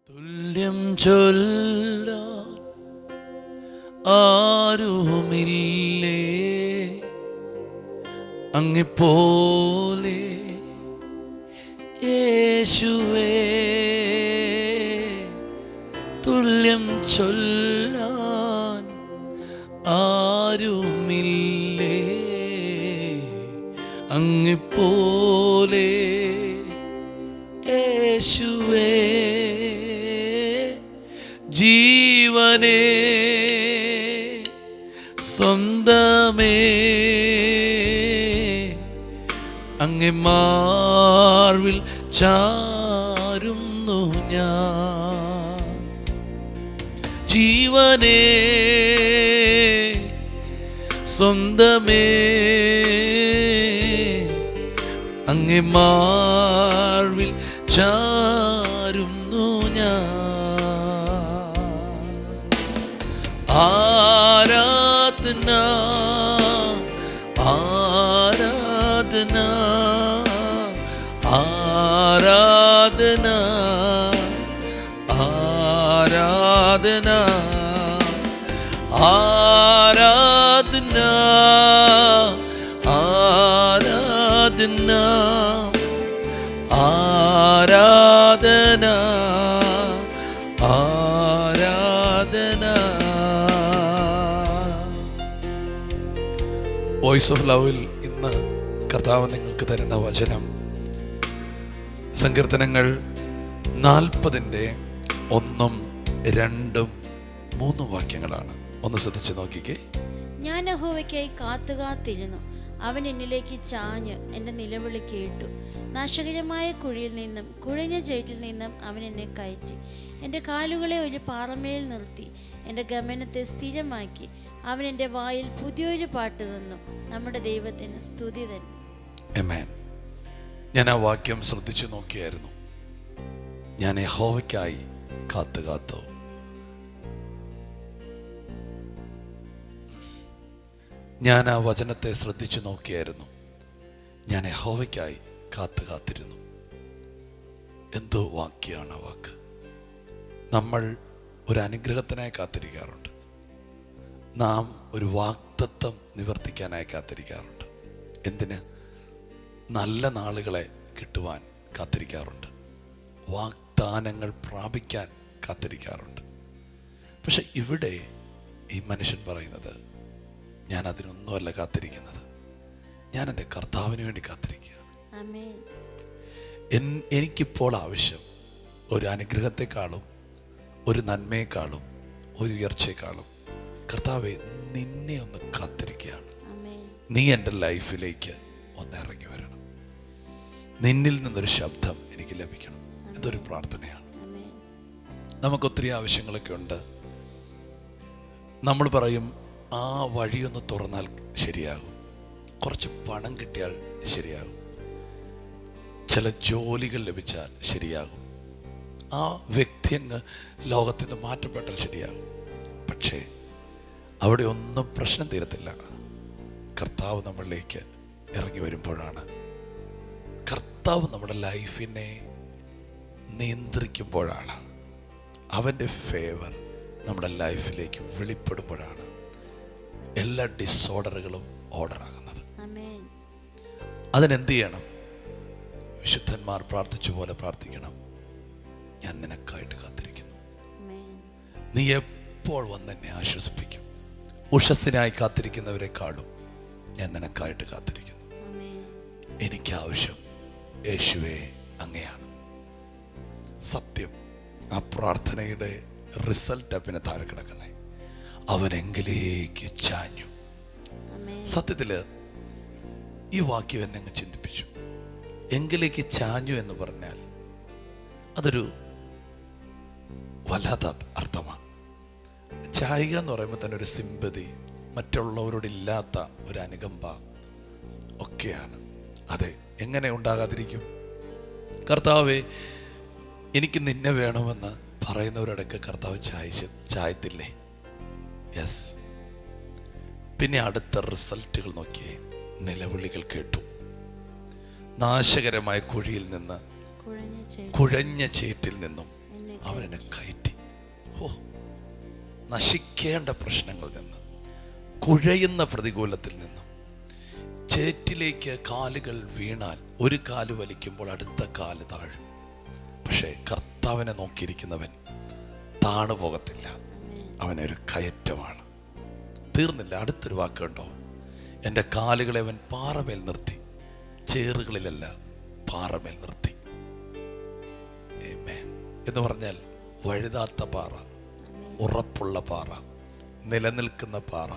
തുല്യം ചൊല്ലാൻ ആരുമില്ലേ അങ്ങെപ്പോലെ യേശുവേ. തുല്യം ചൊല്ലാൻ ആരുമില്ലേ അങ്ങെപ്പോലെ യേശുവേ. ജീവനേ സ്വന്തമേ അങ്ങേ മാർവിൽ ചാരുന്നു ഞാൻ. ജീവനേ സ്വന്തമേ അങ്ങേ മാർവിൽ ചാരുന്നു ഞാൻ. ആരാധന ആരാധന ആരാധന ആരാധന ആരാധന ആരാധന ആരാധന ആരാധന. വോയിസ് ഓഫ് ലവിൽ ഇന്ന് കർത്താവ് നിങ്ങൾക്ക് തരുന്ന വചനം സങ്കീർത്തനങ്ങൾ 40 1, 2, 3 വാക്യങ്ങളാണ്. ഒന്ന് ശ്രദ്ധിച്ച് നോക്കിക്കേ. ഞാൻ യഹോവയ്ക്കായി കാത്തുകാത്തിരുന്നു, അവൻ എന്നിലേക്ക് ചാഞ്ഞ് എൻ്റെ നിലവിളി കേട്ടു. നാശകരമായ കുഴിയിൽ നിന്നും കുഴഞ്ഞ ചേറ്റിൽ നിന്നും അവൻ എന്നെ കയറ്റി. എൻ്റെ കാലുകളെ ഒരു പാറമേൽ നിർത്തി എൻ്റെ ഗമനത്തെ സ്ഥിരമാക്കി. അവൻ എൻ്റെ വായിൽ പുതിയൊരു പാട്ട് തന്നു. നമ്മുടെ ദൈവത്തിന് സ്തുതി തന്നെ. ആമേൻ. ഞാൻ ആ വാക്യം ശ്രദ്ധിച്ചു നോക്കിയായിരുന്നു. ഞാൻ യഹോവയ്ക്കായി കാത്തു. ഞാൻ ആ വചനത്തെ ശ്രദ്ധിച്ചു നോക്കിയായിരുന്നു. ഞാൻ യഹോവയ്ക്കായി കാത്തിരുന്നു. എന്തോ വാക്യാണ് ആ വാക്ക്. നമ്മൾ ഒരു അനുഗ്രഹത്തിനായി കാത്തിരിക്കാറുണ്ട്. നാം ഒരു വാഗ്ദത്തം നിവർത്തിക്കാനായി കാത്തിരിക്കാറുണ്ട്. എന്തിന്? നല്ല നാളുകളെ കിട്ടുവാൻ കാത്തിരിക്കാറുണ്ട്. വാഗ്ദാനങ്ങൾ പ്രാപിക്കാൻ കാത്തിരിക്കാറുണ്ട്. പക്ഷെ ഇവിടെ ഈ മനുഷ്യൻ പറയുന്നത്, ഞാൻ അതിനൊന്നുമല്ല കാത്തിരിക്കുന്നത്, ഞാൻ എൻ്റെ കർത്താവിന് വേണ്ടി കാത്തിരിക്കുകയാണ്. എനിക്കിപ്പോൾ ആവശ്യം ഒരു അനുഗ്രഹത്തെക്കാളും ഒരു നന്മയെക്കാളും ഒരു ഉയർച്ചയെക്കാളും കർത്താവെ നിന്നെ ഒന്ന് കാത്തിരിക്കുകയാണ്. നീ എൻ്റെ ലൈഫിലേക്ക് ഒന്ന് ഇറങ്ങി വരണം. നിന്നിൽ നിന്നൊരു ശബ്ദം എനിക്ക് ലഭിക്കണം. ഇതൊരു പ്രാർത്ഥനയാണ്. നമുക്കൊത്തിരി ആവശ്യങ്ങളൊക്കെ ഉണ്ട്. നമ്മൾ പറയും ആ വഴിയൊന്ന് തുറന്നാൽ ശരിയാകും, കുറച്ച് പണം കിട്ടിയാൽ ശരിയാകും, ചില ജോലികൾ ലഭിച്ചാൽ ശരിയാകും, ആ വ്യക്തി അങ്ങ് ലോകത്തിൽ നിന്ന് മാറ്റപ്പെട്ടാൽ ശരിയാകും. പക്ഷേ അവിടെ ഒന്നും പ്രശ്നം തീരത്തില്ല. കർത്താവ് നമ്മളിലേക്ക് ഇറങ്ങി വരുമ്പോഴാണ്, കർത്താവ് നമ്മുടെ ലൈഫിനെ നിയന്ത്രിക്കുമ്പോഴാണ്, അവൻ്റെ ഫേവർ നമ്മുടെ ലൈഫിലേക്ക് വെളിപ്പെടുമ്പോഴാണ് എല്ലാ ഡിസോർഡറുകളും ഓർഡറാകുന്നത്. അതിനെന്ത് ചെയ്യണം? വിശുദ്ധന്മാർ പ്രാർത്ഥിച്ച പോലെ പ്രാർത്ഥിക്കണം. ഞാൻ നിനക്കായിട്ട് കാത്തിരിക്കുന്നു. നീ എപ്പോൾ വന്നെന്നെ ആശ്വസിപ്പിക്കും. ഉഷസ്സിനായി കാത്തിരിക്കുന്നവരെക്കാളും ഞാൻ നിനക്കായിട്ട് കാത്തിരിക്കുന്നു. എനിക്കാവശ്യം യേശുവേ അങ്ങയാണ്. സത്യം, ആ പ്രാർത്ഥനയുടെ റിസൾട്ട് പിന്നെ താഴെ കിടക്കുന്നേ, അവനെങ്കിലേക്ക് ചാഞ്ഞു. സത്യത്തില് ഈ വാക്യം എന്നെ അങ്ങ് ചിന്തിപ്പിച്ചു. എങ്കിലേക്ക് ചാഞ്ഞു എന്ന് പറഞ്ഞാൽ അതൊരു വല്ലാത്ത അർത്ഥമാണ്. ചായുക എന്ന് പറയുമ്പോൾ തന്നെ ഒരു സിമ്പതി, മറ്റുള്ളവരോടില്ലാത്ത ഒരു അനുകമ്പ ഒക്കെയാണ്. അതെ, എങ്ങനെ ഉണ്ടാകാതിരിക്കും? കർത്താവേ എനിക്ക് നിന്നെ വേണമെന്ന് പറയുന്നവരോടൊക്കെ കർത്താവ് ചായത്തില്ലേ? യെസ്. പിന്നെ അടുത്ത റിസൾട്ടുകൾ നോക്കിയേ. നിലവിളികൾ കേട്ടു. നാശകരമായ കുഴിയിൽ നിന്ന്, കുഴഞ്ഞ ചേറ്റിൽ നിന്നും അവൻ എന്നെ കയറ്റി. നശിക്കേണ്ട പ്രശ്നങ്ങളിൽ നിന്ന്, കുഴയുന്ന പ്രതികൂലത്തിൽ നിന്നും, ചേറ്റിലേക്ക് കാലുകൾ വീണാൽ ഒരു കാല് വലിക്കുമ്പോൾ അടുത്ത കാല് താഴും. പക്ഷേ കർത്താവിനെ നോക്കിയിരിക്കുന്നവൻ താണു പോകത്തില്ല. അവനൊരു കയറ്റമാണ്. തീർന്നില്ല. അടുത്തൊരു വാക്കുണ്ടോ? എൻ്റെ കാലുകളെ അവൻ പാറമേൽ നിർത്തി, ചേറുകളിലല്ല പാറമേൽ നിർത്തി. ആമേൻ. എന്ന് പറഞ്ഞാൽ വഴുതാത്ത പാറ, ഉറപ്പുള്ള പാറ, നിലനിൽക്കുന്ന പാറ,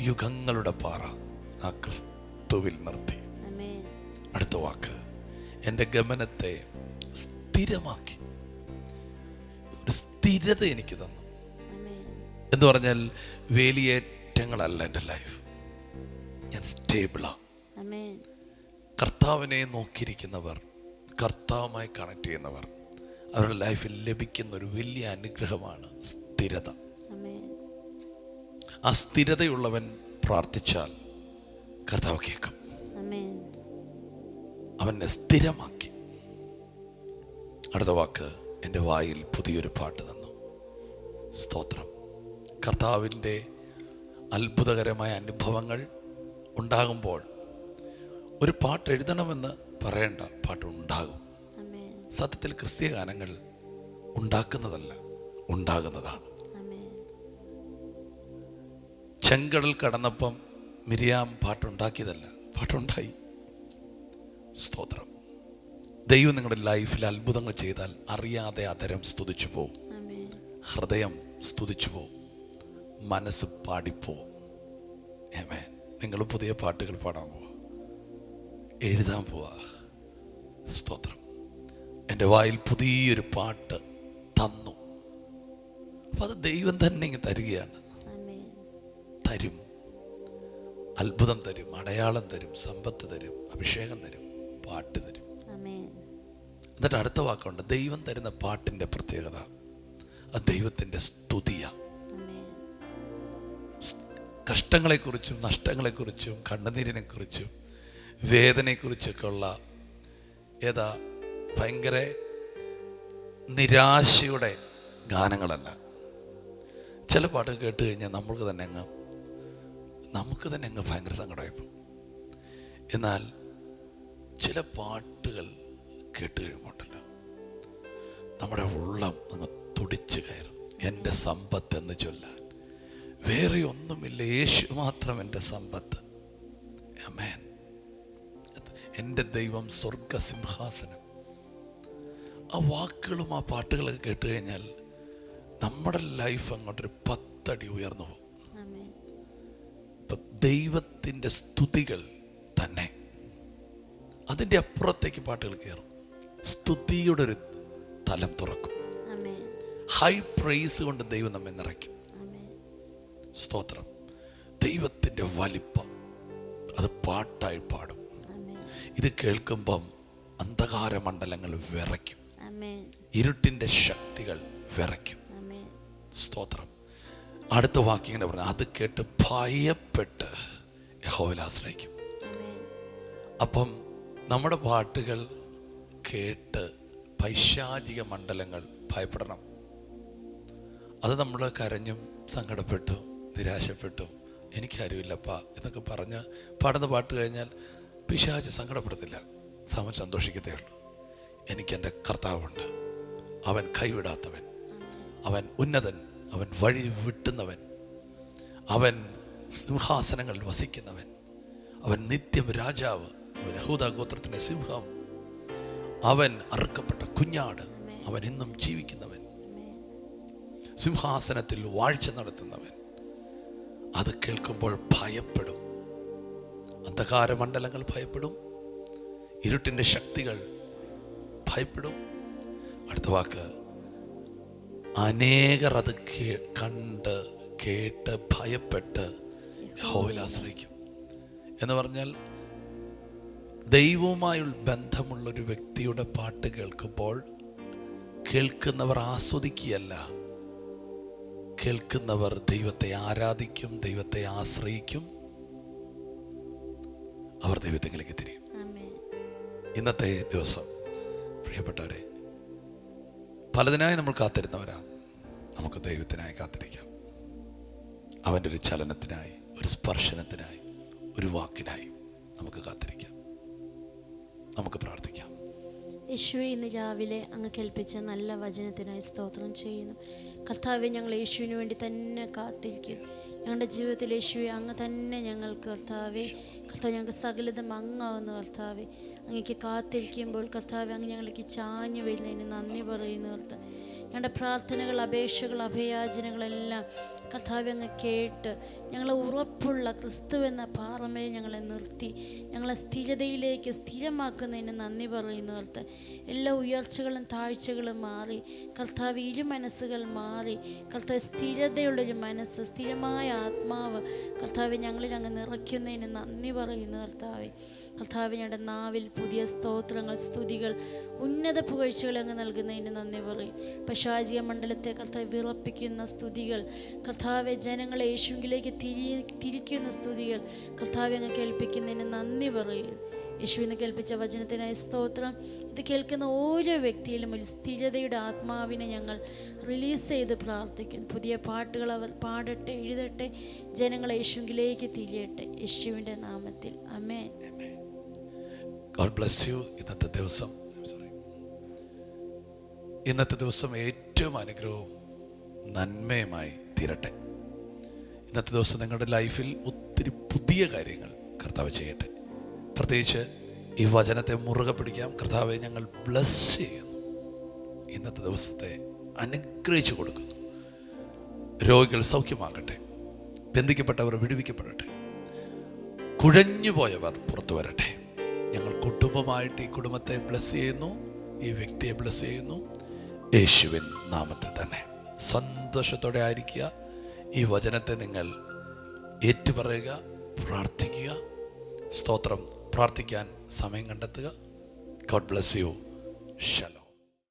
യുഗങ്ങളുടെ പാറ ആ ക്രിസ്തുവിൽ നിർത്തി. അടുത്ത വാക്ക്, എൻ്റെ ഗമനത്തെ സ്ഥിരമാക്കി. ഒരു സ്ഥിരത എനിക്ക് തന്നു. എന്ന് പറഞ്ഞാൽ വേലിയേറ്റങ്ങളല്ല എൻ്റെ ലൈഫ്. ഞാൻ സ്റ്റേബിളാണ്. കർത്താവിനെ നോക്കിയിരിക്കുന്നവർ, കർത്താവുമായി കണക്ട് ചെയ്യുന്നവർ, അവരുടെ ലൈഫിൽ ലഭിക്കുന്ന ഒരു വലിയ അനുഗ്രഹമാണ് സ്ഥിരത. ആ സ്ഥിരതയുള്ളവൻ പ്രാർത്ഥിച്ചാൽ കർത്താവ് കേൾക്കും. അവനെ സ്ഥിരമാക്കി. അടുത്ത വാക്ക്, എൻ്റെ വായിൽ പുതിയൊരു പാട്ട് തന്നു. സ്തോത്രം. കർത്താവിൻ്റെ അത്ഭുതകരമായ അനുഭവങ്ങൾ ഉണ്ടാകുമ്പോൾ ഒരു പാട്ട് എഴുതണമെന്ന് പറയേണ്ട, പാട്ടുണ്ടാകും. സത്യത്തിൽ ക്രിസ്തീയ ഗാനങ്ങൾ ഉണ്ടാക്കുന്നതല്ല, ഉണ്ടാകുന്നതാണ്. ചെങ്കടൽ കടന്നപ്പം മിരിയാം പാട്ടുണ്ടാക്കിയതല്ല, പാട്ടുണ്ടായി. സ്തോത്രം. ദൈവം നിങ്ങളുടെ ലൈഫിൽ അത്ഭുതങ്ങൾ ചെയ്താൽ അറിയാതെ അതരം സ്തുതിച്ചു പോവും, ഹൃദയം സ്തുതിച്ചു പോവും, മനസ്സ് പാടിപ്പോവും. ആമേൻ. നിങ്ങൾ പുതിയ പാട്ടുകൾ പാടാൻ പോവാ, എഴുതാൻ പോവാ. സ്തോത്രം. എൻ്റെ വായിൽ പുതിയൊരു പാട്ട് തന്നു. അപ്പം അത് ദൈവം തന്നെ ഇങ്ങ് തരികയാണ്. തരും, അത്ഭുതം തരും, അടയാളം തരും, സമ്പത്ത് തരും, അഭിഷേകം തരും, പാട്ട് തരും. എന്നിട്ട് അടുത്ത വാക്കുണ്ട്, ദൈവം തരുന്ന പാട്ടിൻ്റെ പ്രത്യേകത അത് ദൈവത്തിൻ്റെ സ്തുതിയാണ്. കഷ്ടങ്ങളെക്കുറിച്ചും നഷ്ടങ്ങളെക്കുറിച്ചും കണ്ണുനീരിനെക്കുറിച്ചും വേദനയെക്കുറിച്ചൊക്കെ ഉള്ള ഭയങ്കര നിരാശയുടെ ഗാനങ്ങളല്ല. ചില പാട്ട് കേട്ട് കഴിഞ്ഞാൽ നമുക്ക് തന്നെ അങ്ങ് ഭയങ്കര സങ്കടമായിപ്പോൾ. എന്നാൽ ചില പാട്ടുകൾ കേട്ട് കഴിയുമ്പോണ്ടല്ലോ നമ്മുടെ ഉള്ളം അങ്ങ് തുടിച്ചു കയറും. എൻ്റെ സമ്പത്ത് എന്ന് ചൊല്ലാൻ വേറെ ഒന്നുമില്ല, യേശു മാത്രം എൻ്റെ സമ്പത്ത്. ആമേൻ. എൻ്റെ ദൈവം സ്വർഗസിംഹാസനം. ആ വാക്കുകളും ആ പാട്ടുകളൊക്കെ കേട്ട് കഴിഞ്ഞാൽ നമ്മുടെ ലൈഫ് അങ്ങോട്ടൊരു 10 അടി ഉയർന്നു പോകും. ഇപ്പം ദൈവത്തിൻ്റെ സ്തുതികൾ തന്നെ, അതിൻ്റെ അപ്പുറത്തേക്ക് പാട്ടുകൾ കയറും. സ്തുതിയുടെ ഒരു തലം തുറക്കും. ഹൈ പ്രൈസ് കൊണ്ട് ദൈവം നമ്മെ നിറയ്ക്കും. സ്തോത്രം. ദൈവത്തിൻ്റെ വലിപ്പം അത് പാട്ടായി പാടും. ഇത് കേൾക്കുമ്പം അന്ധകാര മണ്ഡലങ്ങൾ വിറയ്ക്കും, ഇരുട്ടിൻ്റെ ശക്തികൾ വിറയ്ക്കും. സ്തോത്രം. അടുത്ത വാക്യങ്ങനെ പറഞ്ഞു, അത് കേട്ട് ഭയപ്പെട്ട് യഹോവയിൽ ആശ്രയിക്കും. അപ്പം നമ്മുടെ പാട്ടുകൾ കേട്ട് പൈശാചിക മണ്ഡലങ്ങൾ ഭയപ്പെടണം. അത് നമ്മൾ കരഞ്ഞും സങ്കടപ്പെട്ടും നിരാശപ്പെട്ടും എനിക്കാരുമില്ലപ്പാ എന്നൊക്കെ പറഞ്ഞ് പാടുന്ന പാട്ട് കഴിഞ്ഞാൽ പിശാച് സങ്കടപ്പെടത്തില്ല, അവൻ സന്തോഷിക്കത്തേ ഉള്ളൂ. എനിക്കെൻ്റെ കർത്താവുണ്ട്, അവൻ കൈവിടാത്തവൻ, അവൻ ഉന്നതൻ, അവൻ വഴി വിട്ടുന്നവൻ, അവൻ സിംഹാസനങ്ങളിൽ വസിക്കുന്നവൻ, അവൻ നിത്യം രാജാവ്, അവൻ യഹൂദാ ഗോത്രത്തിൻ്റെ സിംഹം, അവൻ അറുക്കപ്പെട്ട കുഞ്ഞാട്, അവൻ ഇന്നും ജീവിക്കുന്നവൻ, സിംഹാസനത്തിൽ വാഴ്ച നടത്തുന്നവൻ. അത് കേൾക്കുമ്പോൾ ഭയപ്പെടും. അന്ധകാര മണ്ഡലങ്ങൾ ഭയപ്പെടും, ഇരുട്ടിൻ്റെ ശക്തികൾ ഭയപ്പെടും. അടുത്ത വാക്ക്, അനേകർ അത് കണ്ട് കേട്ട് ഭയപ്പെട്ട് യഹോവയിൽ ആശ്രയിക്കും. എന്ന് പറഞ്ഞാൽ ദൈവവുമായുള്ള ബന്ധമുള്ളൊരു വ്യക്തിയുടെ പാട്ട് കേൾക്കുമ്പോൾ കേൾക്കുന്നവർ ആസ്വദിക്കുകയല്ല, കേൾക്കുന്നവർ ദൈവത്തെ ആരാധിക്കും, ദൈവത്തെ ആശ്രയിക്കും, അവർ ദൈവത്തിലേക്ക് തിരിയും. ഇന്നത്തെ ദിവസം പ്രിയപ്പെട്ടവരെ, പലതിനായി നമ്മൾ കാത്തിരുന്നവരാ. നമുക്ക് ദൈവത്തിനായി കാത്തിരിക്കാം. അവൻ്റെ ഒരു ചലനത്തിനായി, ഒരു സ്പർശനത്തിനായി, ഒരു വാക്കിനായി നമുക്ക് കാത്തിരിക്കാം. നമുക്ക് പ്രാർത്ഥിക്കാം. യേശുവെ, ഇന്ന് രാവിലെ അങ്ങ് കേൾപ്പിച്ച നല്ല വചനത്തിനായി സ്തോത്രം ചെയ്യുന്നു. കർത്താവെ, ഞങ്ങൾ യേശുവിന് വേണ്ടി തന്നെ കാത്തിരിക്കും. ഞങ്ങളുടെ ജീവിതത്തിൽ യേശുവെ അങ്ങ് തന്നെ ഞങ്ങൾക്ക് കർത്താവെ, ഞങ്ങൾക്ക് സകലതും അങ്ങാവുന്നു. കർത്താവെ, അങ്ങേക്ക് കാത്തിരിക്കുമ്പോൾ കർത്താവെ അങ്ങ് ഞങ്ങൾക്ക് ചാഞ്ഞു വരുന്നതിന് നന്ദി പറയുന്നു. കർത്താവ്, ഞങ്ങളുടെ പ്രാർത്ഥനകൾ, അപേക്ഷകൾ, അഭയാചനകളെല്ലാം കർത്താവെ അങ്ങ് കേട്ട് ഞങ്ങളെ ഉറപ്പുള്ള ക്രിസ്തു എന്ന പാറമേൽ ഞങ്ങളെ നിർത്തി ഞങ്ങളെ സ്ഥിരതയിലേക്ക് സ്ഥിരമാക്കുന്നതിന് നന്ദി പറയുന്നു. കർത്താവ്, എല്ലാ ഉയർച്ചകളും താഴ്ചകളും മാറി കർത്താവ് ഇരുമനസ്സുകൾ മാറി കർത്താവ് സ്ഥിരതയുള്ളൊരു മനസ്സ്, സ്ഥിരമായ ആത്മാവ് കർത്താവ് ഞങ്ങളിൽ അങ്ങ് നിറയ്ക്കുന്നതിന് നന്ദി പറയുന്നു. കർത്താവ്, ഞങ്ങളുടെ നാവിൽ പുതിയ സ്തോത്രങ്ങൾ, സ്തുതികൾ, ഉന്നത പുകഴ്ചകൾ അങ്ങ് നൽകുന്നതിന് നന്ദി പറയും. പൈശാചിക മണ്ഡലത്തെ കർത്താവ് വിറപ്പിക്കുന്ന സ്തുതികൾ, കർത്താവെ ജനങ്ങളെ യേശുവിലേക്ക് തിരിക്കുന്ന സ്തുതികൾ കർത്താവെ അങ്ങ് കേൾപ്പിക്കുന്നതിന് നന്ദി പറയും. യേശുവിനെ കേൾപ്പിച്ച വചനത്തിനായി സ്തോത്രം. ഇത് കേൾക്കുന്ന ഓരോ വ്യക്തിയിലും ഒരു സ്ഥിരതയുടെ ആത്മാവിനെ ഞങ്ങൾ റിലീസ് ചെയ്ത് പ്രാർത്ഥിക്കുന്നു. പുതിയ പാട്ടുകൾ അവർ പാടട്ടെ, എഴുതട്ടെ, ജനങ്ങളെ യേശുവിലേക്ക് തിരിയട്ടെ. യേശുവിൻ്റെ നാമത്തിൽ ആമേൻ. God bless you. ഇന്നത്തെ ദിവസം ഏറ്റവും അനുഗ്രഹവും നന്മയുമായി തീരട്ടെ. ഇന്നത്തെ ദിവസം നിങ്ങളുടെ ലൈഫിൽ ഒത്തിരി പുതിയ കാര്യങ്ങൾ കർത്താവ് ചെയ്യട്ടെ. പ്രത്യേകിച്ച് ഈ വചനത്തെ മുറുകെ പിടിക്കാം. കർത്താവെ, ഞങ്ങൾ ബ്ലസ് ചെയ്യുന്നു. ഇന്നത്തെ ദിവസത്തെ അനുഗ്രഹിച്ചു കൊടുക്കുന്നു. രോഗികൾ സൗഖ്യമാകട്ടെ, ബന്ധിക്കപ്പെട്ടവർ വിടുവിക്കപ്പെടട്ടെ, കുഴഞ്ഞുപോയവർ പുറത്തു വരട്ടെ. ഞങ്ങൾ കുടുംബമായിട്ട് ഈ കുടുംബത്തെ ബ്ലസ് ചെയ്യുന്നു, ഈ വ്യക്തിയെ ബ്ലസ് ചെയ്യുന്നു. യേശുവിൻ നാമത്തിൽ തന്നെ സന്തോഷത്തോടെ ആയിരിക്കുക. ഈ വചനത്തെ നിങ്ങൾ ഏറ്റുപറയുക, പ്രാർത്ഥിക്കുക. സ്തോത്രം. പ്രാർത്ഥിക്കാൻ സമയം കണ്ടെത്തുക. God bless you. ഷലോം.